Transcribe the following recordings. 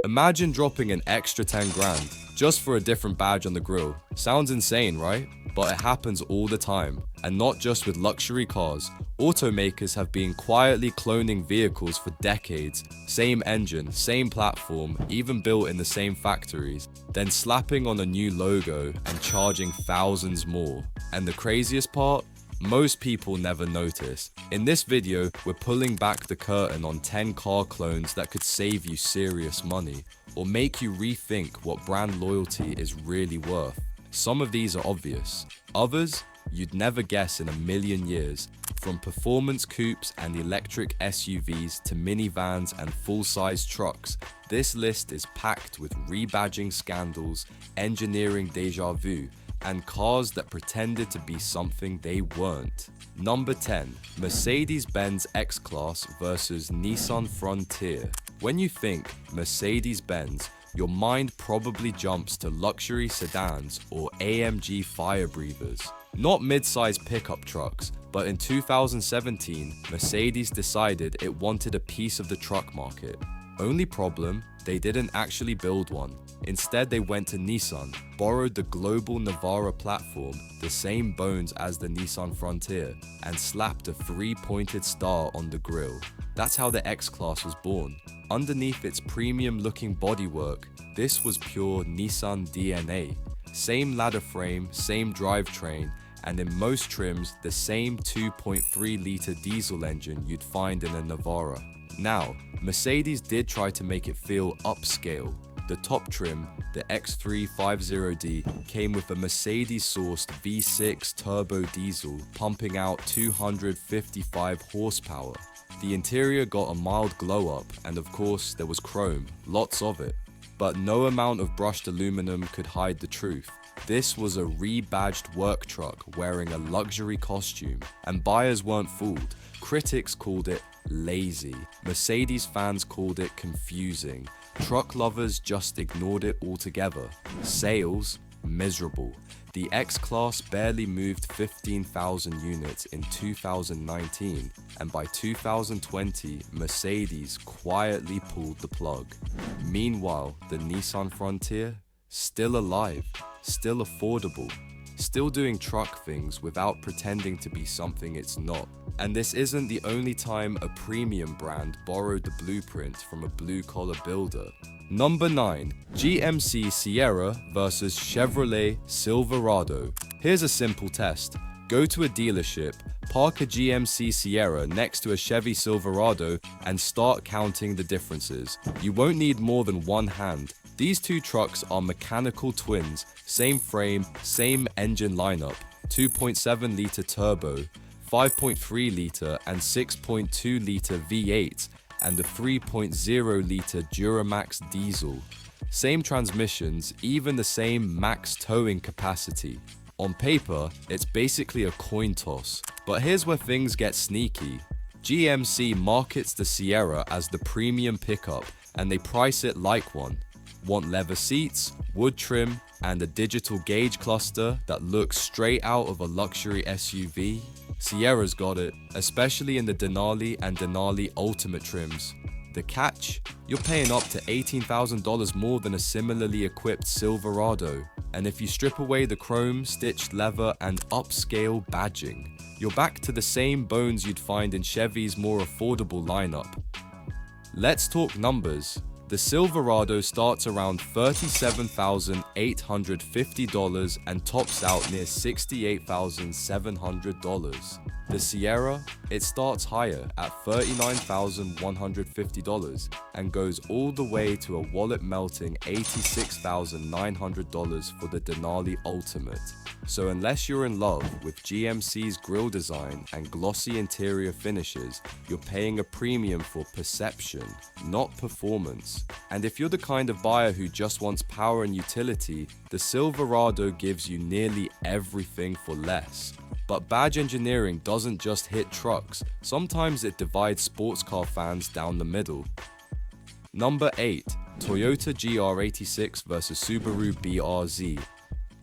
Imagine dropping an extra 10 grand just for a different badge on the grille. Sounds insane, right? But it happens all the time. And not just with luxury cars. Automakers have been quietly cloning vehicles for decades. Same engine, same platform, even built in the same factories. Then slapping on a new logo and charging thousands more. And the craziest part? Most people never notice. In this video, we're pulling back the curtain on 10 car clones that could save you serious money, or make you rethink what brand loyalty is really worth. Some of these are obvious. Others, you'd never guess in a million years. From performance coupes and electric SUVs to minivans and full-size trucks, this list is packed with rebadging scandals, engineering deja vu, and cars that pretended to be something they weren't. Number 10. Mercedes-Benz X-Class versus Nissan Frontier. When you think Mercedes-Benz, your mind probably jumps to luxury sedans or AMG fire breathers. Not mid-size pickup trucks, but in 2017, Mercedes decided it wanted a piece of the truck market. Only problem, they didn't actually build one. Instead, they went to Nissan, borrowed the global Navara platform, the same bones as the Nissan Frontier, and slapped a 3-pointed star on the grille. That's how the X-Class was born. Underneath its premium-looking bodywork, this was pure Nissan DNA. Same ladder frame, same drivetrain, and in most trims, the same 2.3-litre diesel engine you'd find in a Navara. Now, Mercedes did try to make it feel upscale. The top trim, the X350D, came with a Mercedes-sourced V6 turbo diesel pumping out 255 horsepower. The interior got a mild glow-up, and of course there was chrome, lots of it. But no amount of brushed aluminum could hide the truth. This was a rebadged work truck wearing a luxury costume, and buyers weren't fooled. Critics called it lazy. Mercedes fans called it confusing. Truck lovers just ignored it altogether. Sales, miserable. The X-Class barely moved 15,000 units in 2019, and by 2020, Mercedes quietly pulled the plug. Meanwhile, the Nissan Frontier, still alive, still affordable, still doing truck things without pretending to be something it's not. And this isn't the only time a premium brand borrowed the blueprint from a blue-collar builder. Number 9. GMC Sierra versus Chevrolet Silverado. Here's a simple test. Go to a dealership, park a GMC Sierra next to a Chevy Silverado, and start counting the differences. You won't need more than one hand. These two trucks are mechanical twins, same frame, same engine lineup, 2.7-litre turbo, 5.3-litre and 6.2-litre V8, and a 3.0-litre Duramax diesel. Same transmissions, even the same max towing capacity. On paper, it's basically a coin toss. But here's where things get sneaky. GMC markets the Sierra as the premium pickup, and they price it like one. Want leather seats, wood trim, and a digital gauge cluster that looks straight out of a luxury SUV? Sierra's got it, especially in the Denali and Denali Ultimate trims. The catch? You're paying up to $18,000 more than a similarly equipped Silverado. And if you strip away the chrome, stitched leather, and upscale badging, you're back to the same bones you'd find in Chevy's more affordable lineup. Let's talk numbers. The Silverado starts around $37,850 and tops out near $68,700. The Sierra, it starts higher at $39,150 and goes all the way to a wallet-melting $86,900 for the Denali Ultimate. So unless you're in love with GMC's grille design and glossy interior finishes, you're paying a premium for perception, not performance. And if you're the kind of buyer who just wants power and utility, the Silverado gives you nearly everything for less. But badge engineering doesn't just hit trucks, sometimes it divides sports car fans down the middle. Number 8. Toyota GR86 versus Subaru BRZ.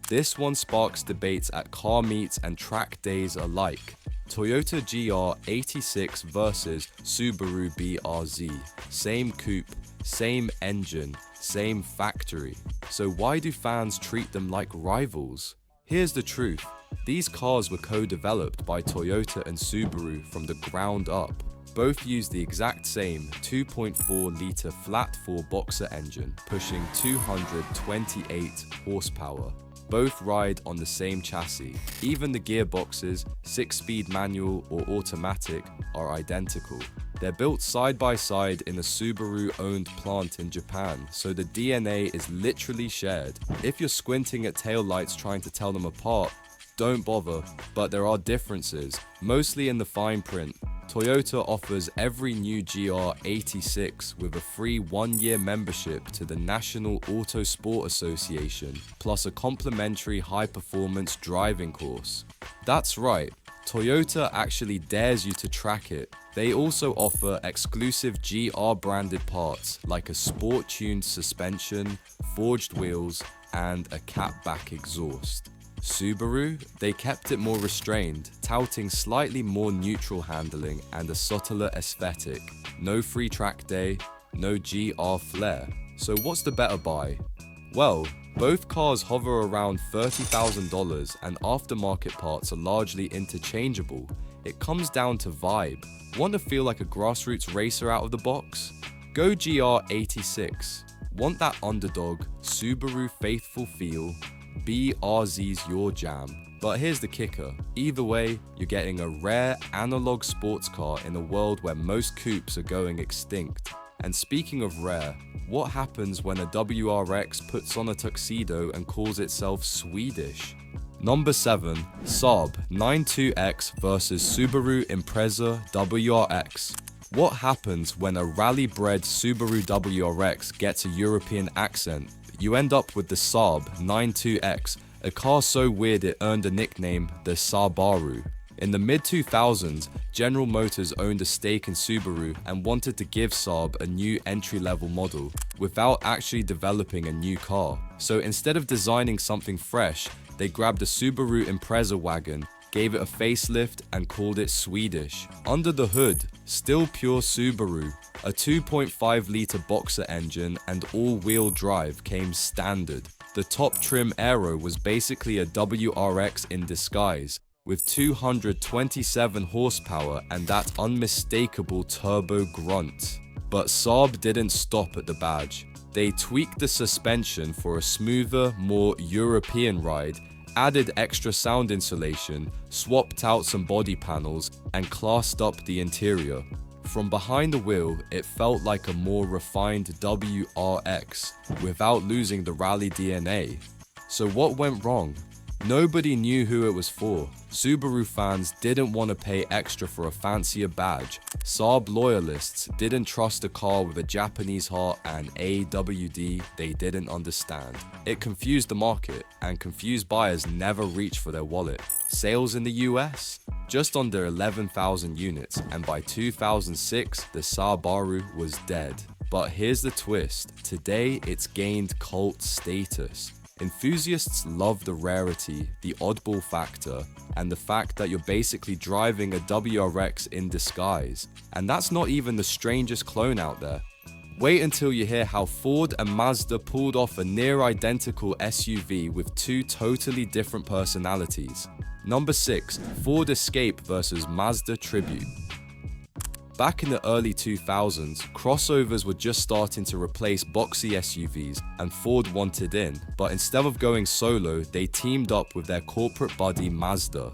This one sparks debates at car meets and track days alike. Toyota GR86 versus Subaru BRZ. Same coupe, same engine, same factory. So why do fans treat them like rivals? Here's the truth. These cars were co-developed by Toyota and Subaru from the ground up. Both use the exact same 2.4-litre flat-4 boxer engine, pushing 228 horsepower. Both ride on the same chassis. Even the gearboxes, 6-speed manual or automatic, are identical. They're built side by side in a Subaru-owned plant in Japan, so the DNA is literally shared. If you're squinting at taillights trying to tell them apart, don't bother, but there are differences, mostly in the fine print. Toyota offers every new GR86 with a free 1-year membership to the National Autosport Association, plus a complimentary high-performance driving course. That's right, Toyota actually dares you to track it. They also offer exclusive GR-branded parts like a sport-tuned suspension, forged wheels, and a catback exhaust. Subaru, they kept it more restrained, touting slightly more neutral handling and a subtler aesthetic. No free track day, no GR flair. So what's the better buy? Well, both cars hover around $30,000 and aftermarket parts are largely interchangeable. It comes down to vibe. Want to feel like a grassroots racer out of the box? Go GR86. Want that underdog, Subaru faithful feel? BRZ's your jam. But here's the kicker. Either way, you're getting a rare analog sports car in a world where most coupes are going extinct. And speaking of rare, what happens when a WRX puts on a tuxedo and calls itself Swedish? Number 7. Saab 92X versus Subaru Impreza WRX. What happens when a rally-bred Subaru WRX gets a European accent? You end up with the Saab 92X, a car so weird it earned a nickname, the Saabaru. In the mid-2000s, General Motors owned a stake in Subaru and wanted to give Saab a new entry-level model without actually developing a new car. So instead of designing something fresh, they grabbed a Subaru Impreza wagon, gave it a facelift and called it Swedish. Under the hood, still pure Subaru, a 2.5-litre boxer engine and all-wheel drive came standard. The top trim aero was basically a WRX in disguise, with 227 horsepower and that unmistakable turbo grunt. But Saab didn't stop at the badge. They tweaked the suspension for a smoother, more European ride, added extra sound insulation, swapped out some body panels, and classed up the interior. From behind the wheel, it felt like a more refined WRX, without losing the rally DNA. So what went wrong? Nobody knew who it was for. Subaru fans didn't want to pay extra for a fancier badge. Saab loyalists didn't trust a car with a Japanese heart and AWD they didn't understand. It confused the market, and confused buyers never reach for their wallet. Sales in the US? Just under 11,000 units, and by 2006, the Saabaru was dead. But here's the twist. Today, it's gained cult status. Enthusiasts love the rarity, the oddball factor, and the fact that you're basically driving a WRX in disguise. And that's not even the strangest clone out there. Wait until you hear how Ford and Mazda pulled off a near-identical SUV with two totally different personalities. Number 6. Ford Escape versus Mazda Tribute. Back in the early 2000s, crossovers were just starting to replace boxy SUVs and Ford wanted in, but instead of going solo, they teamed up with their corporate buddy Mazda.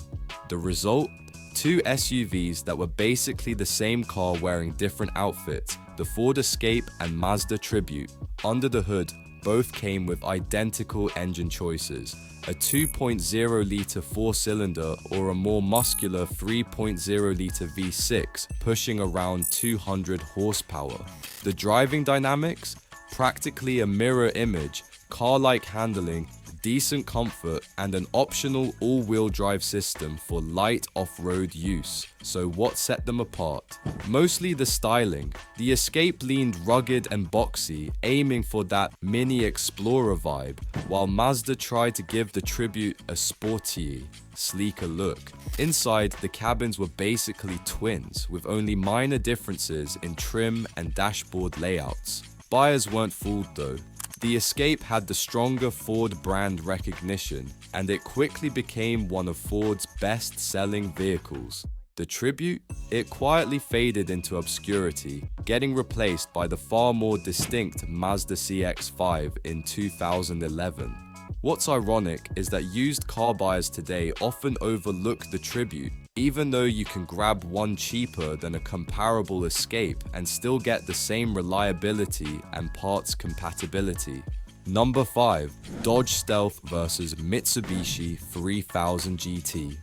The result? Two SUVs that were basically the same car wearing different outfits, the Ford Escape and Mazda Tribute. Under the hood, both came with identical engine choices, a 2.0-litre 4-cylinder or a more muscular 3.0-litre V6 pushing around 200 horsepower. The driving dynamics? Practically a mirror image, car-like handling, decent comfort, and an optional all-wheel drive system for light off-road use. So what set them apart? Mostly the styling. The Escape leaned rugged and boxy, aiming for that mini Explorer vibe, while Mazda tried to give the Tribute a sporty, sleeker look. Inside, the cabins were basically twins, with only minor differences in trim and dashboard layouts. Buyers weren't fooled though. The Escape had the stronger Ford brand recognition, and it quickly became one of Ford's best-selling vehicles. The Tribute? It quietly faded into obscurity, getting replaced by the far more distinct Mazda CX-5 in 2011. What's ironic is that used car buyers today often overlook the Tribute, even though you can grab one cheaper than a comparable Escape and still get the same reliability and parts compatibility. Number 5. Dodge Stealth vs Mitsubishi 3000 GT.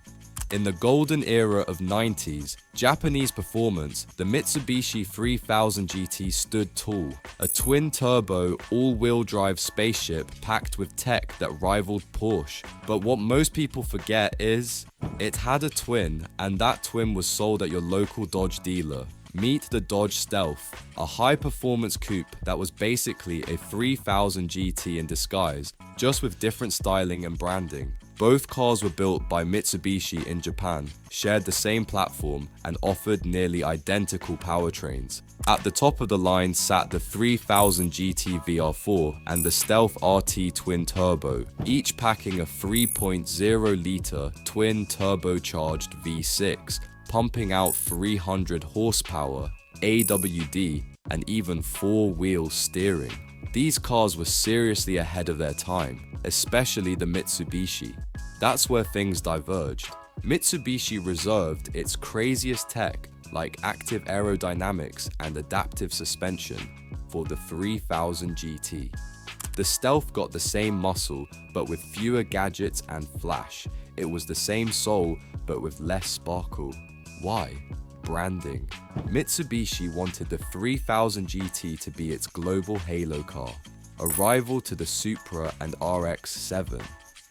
In the golden era of 90s Japanese performance, the Mitsubishi 3000 GT stood tall, a twin-turbo, all-wheel drive spaceship packed with tech that rivaled Porsche. But what most people forget is, it had a twin, and that twin was sold at your local Dodge dealer. Meet the Dodge Stealth, a high-performance coupe that was basically a 3000 GT in disguise, just with different styling and branding. Both cars were built by Mitsubishi in Japan, shared the same platform, and offered nearly identical powertrains. At the top of the line sat the 3000 GT VR4 and the Stealth RT Twin Turbo, each packing a 3.0-litre twin turbocharged V6, pumping out 300 horsepower, AWD, and even four-wheel steering. These cars were seriously ahead of their time, especially the Mitsubishi. That's where things diverged. Mitsubishi reserved its craziest tech, like active aerodynamics and adaptive suspension, for the 3000 GT. The Stealth got the same muscle, but with fewer gadgets and flash. It was the same soul, but with less sparkle. Why? Branding. Mitsubishi wanted the 3000 GT to be its global halo car, a rival to the Supra and RX-7.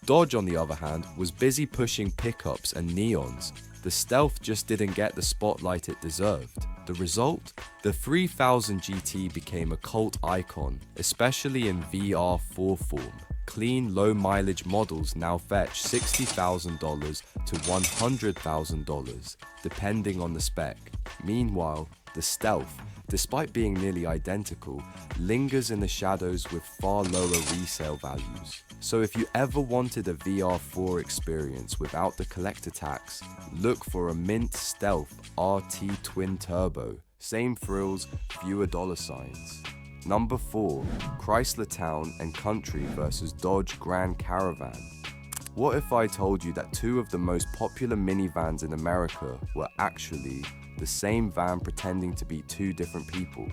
Dodge, on the other hand, was busy pushing pickups and neons. The Stealth just didn't get the spotlight it deserved. The result? The 3000 GT became a cult icon, especially in VR4 form. Clean, low-mileage models now fetch $60,000 to $100,000, depending on the spec. Meanwhile, the Stealth, despite being nearly identical, lingers in the shadows with far lower resale values. So if you ever wanted a VR4 experience without the collector tax, look for a mint Stealth RT Twin Turbo. Same thrills, fewer dollar signs. Number 4. Chrysler Town and Country vs Dodge Grand Caravan. What if I told you that two of the most popular minivans in America were actually the same van pretending to be two different people?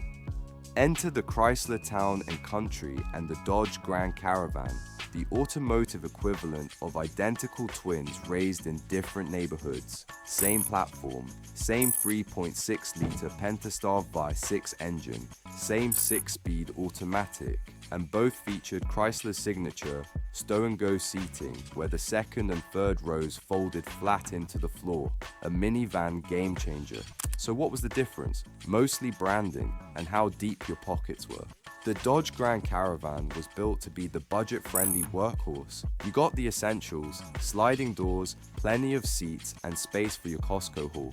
Enter the Chrysler Town and Country and the Dodge Grand Caravan, the automotive equivalent of identical twins raised in different neighborhoods. Same platform, same 3.6-litre Pentastar V6 engine, same 6-speed automatic, and both featured Chrysler's signature stow-and-go seating, where the second and third rows folded flat into the floor, a minivan game changer. So what was the difference? Mostly branding and how deep your pockets were. The Dodge Grand Caravan was built to be the budget-friendly workhorse. You got the essentials, sliding doors, plenty of seats, and space for your Costco haul.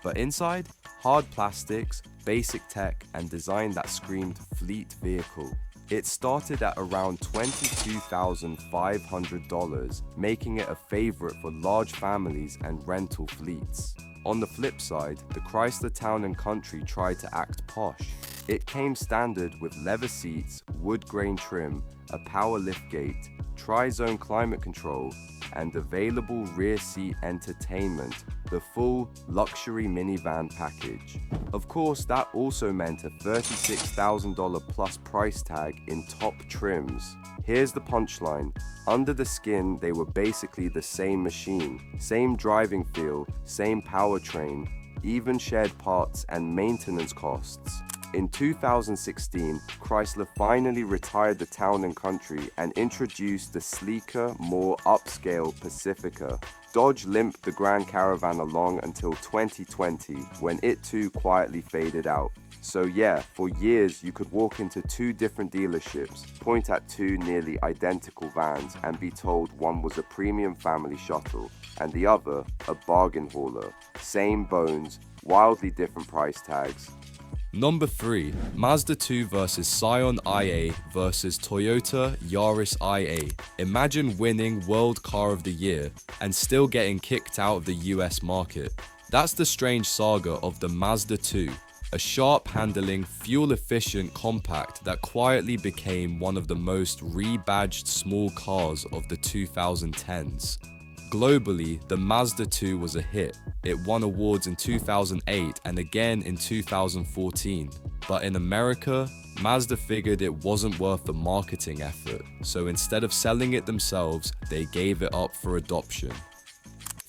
But inside, hard plastics, basic tech, and design that screamed fleet vehicle. It started at around $22,500, making it a favorite for large families and rental fleets. On the flip side, the Chrysler Town and Country tried to act posh. It came standard with leather seats, wood grain trim, a power liftgate, tri-zone climate control, and available rear seat entertainment, the full luxury minivan package. Of course, that also meant a $36,000 plus price tag in top trims. Here's the punchline. Under the skin, they were basically the same machine, same driving feel, same powertrain, even shared parts and maintenance costs. In 2016, Chrysler finally retired the Town and Country and introduced the sleeker, more upscale Pacifica. Dodge limped the Grand Caravan along until 2020, when it too quietly faded out. So yeah, for years you could walk into two different dealerships, point at two nearly identical vans, and be told one was a premium family shuttle, and the other a bargain hauler. Same bones, wildly different price tags. Number 3. Mazda 2 vs Scion IA vs Toyota Yaris IA. Imagine winning World Car of the Year and still getting kicked out of the US market. That's the strange saga of the Mazda 2, a sharp-handling, fuel-efficient compact that quietly became one of the most rebadged small cars of the 2010s. Globally, the Mazda 2 was a hit. It won awards in 2008 and again in 2014. But in America, Mazda figured it wasn't worth the marketing effort, so instead of selling it themselves, they gave it up for adoption.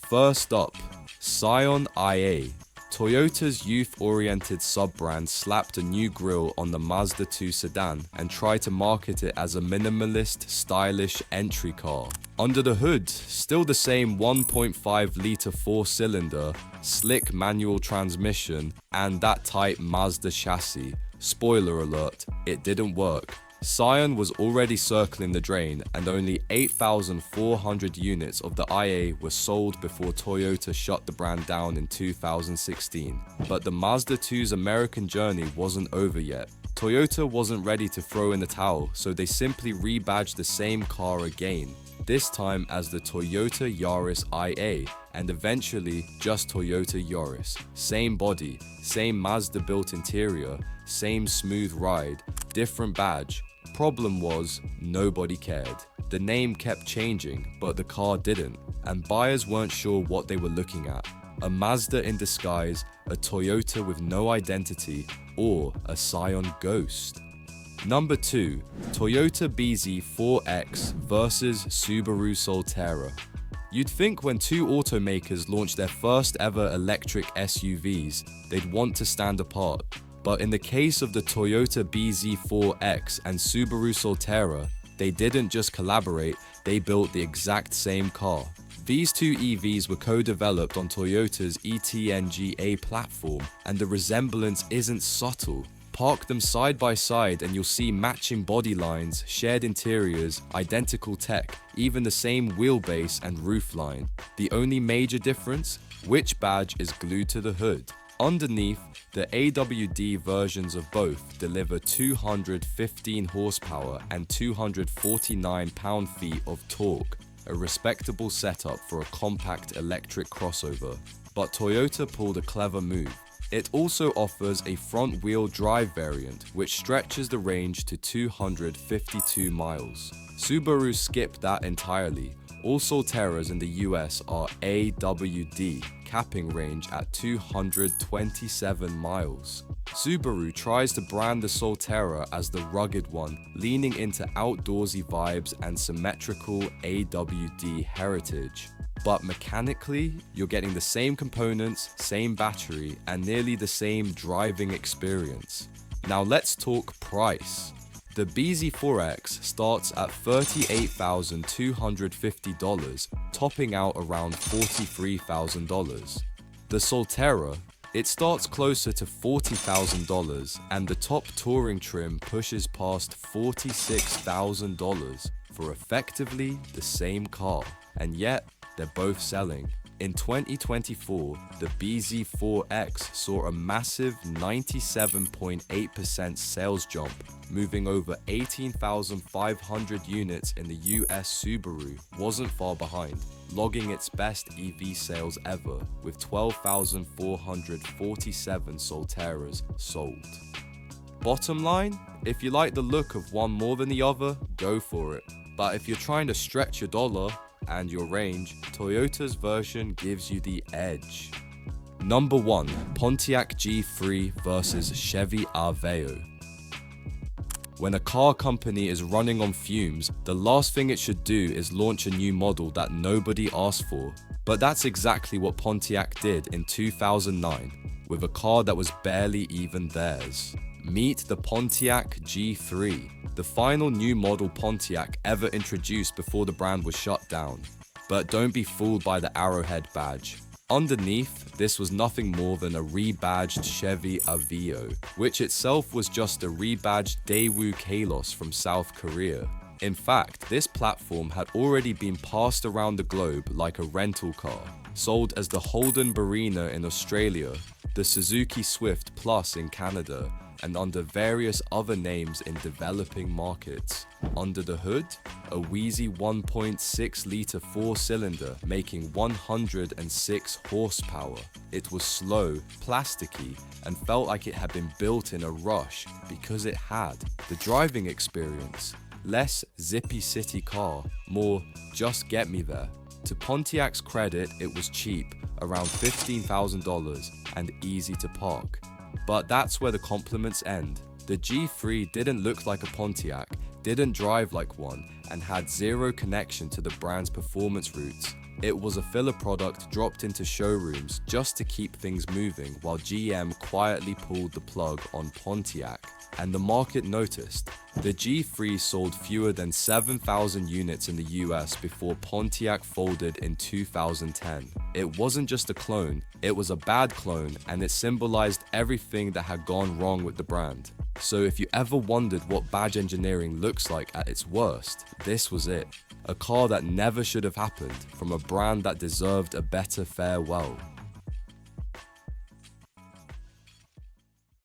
First up, Scion IA. Toyota's youth-oriented sub-brand slapped a new grille on the Mazda 2 sedan and tried to market it as a minimalist, stylish entry car. Under the hood, still the same 1.5-litre four-cylinder, slick manual transmission, and that tight Mazda chassis. Spoiler alert, it didn't work. Scion was already circling the drain, and only 8,400 units of the IA were sold before Toyota shut the brand down in 2016. But the Mazda 2's American journey wasn't over yet. Toyota wasn't ready to throw in the towel, so they simply rebadged the same car again, this time as the Toyota Yaris IA, and eventually just Toyota Yaris. Same body, same Mazda-built interior, same smooth ride, different badge. Problem was, nobody cared. The name kept changing, but the car didn't, and buyers weren't sure what they were looking at. A Mazda in disguise, a Toyota with no identity, or a Scion ghost. Number 2. Toyota BZ4X vs Subaru Solterra. You'd think when two automakers launched their first ever electric SUVs, they'd want to stand apart. But in the case of the Toyota BZ4X and Subaru Solterra, they didn't just collaborate, they built the exact same car. These two EVs were co-developed on Toyota's ETNGA platform, and the resemblance isn't subtle. Park them side by side and you'll see matching body lines, shared interiors, identical tech, even the same wheelbase and roofline. The only major difference? Which badge is glued to the hood. Underneath, the AWD versions of both deliver 215 horsepower and 249 pound-feet of torque, a respectable setup for a compact electric crossover. But Toyota pulled a clever move. It also offers a front-wheel drive variant, which stretches the range to 252 miles. Subaru skipped that entirely. All Solterras in the US are AWD, capping range at 227 miles. Subaru tries to brand the Solterra as the rugged one, leaning into outdoorsy vibes and symmetrical AWD heritage. But mechanically, you're getting the same components, same battery, and nearly the same driving experience. Now let's talk price. The BZ4X starts at $38,250, topping out around $43,000. The Solterra, it starts closer to $40,000, and the top touring trim pushes past $46,000 for effectively the same car, and yet they're both selling. In 2024, the BZ4X saw a massive 97.8% sales jump, moving over 18,500 units in the US. Subaru wasn't far behind, logging its best EV sales ever with 12,447 Solterras sold. Bottom line, if you like the look of one more than the other, go for it. But if you're trying to stretch your dollar and your range, Toyota's version gives you the edge. Number 1. Pontiac G3 vs Chevy Aveo. When a car company is running on fumes, the last thing it should do is launch a new model that nobody asked for. But that's exactly what Pontiac did in 2009, with a car that was barely even theirs. Meet the Pontiac G3, the final new model Pontiac ever introduced before the brand was shut down. But don't be fooled by the arrowhead badge. Underneath, this was nothing more than a rebadged Chevy Aveo, which itself was just a rebadged Daewoo Kalos from South Korea. In fact, this platform had already been passed around the globe like a rental car, sold as the Holden Barina in Australia, the Suzuki Swift Plus in Canada, and under various other names in developing markets. Under the hood, a wheezy 1.6-litre four-cylinder making 106 horsepower. It was slow, plasticky, and felt like it had been built in a rush because it had. The driving experience, less zippy city car, more just get me there. To Pontiac's credit, it was cheap, around $15,000, and easy to park. But that's where the compliments end. The G3 didn't look like a Pontiac, didn't drive like one, and had zero connection to the brand's performance roots. It was a filler product dropped into showrooms just to keep things moving while GM quietly pulled the plug on Pontiac. And the market noticed. The G3 sold fewer than 7,000 units in the US before Pontiac folded in 2010. It wasn't just a clone, it was a bad clone, and it symbolized everything that had gone wrong with the brand. So if you ever wondered what badge engineering looks like at its worst, this was it. A car that never should have happened from a brand that deserved a better farewell.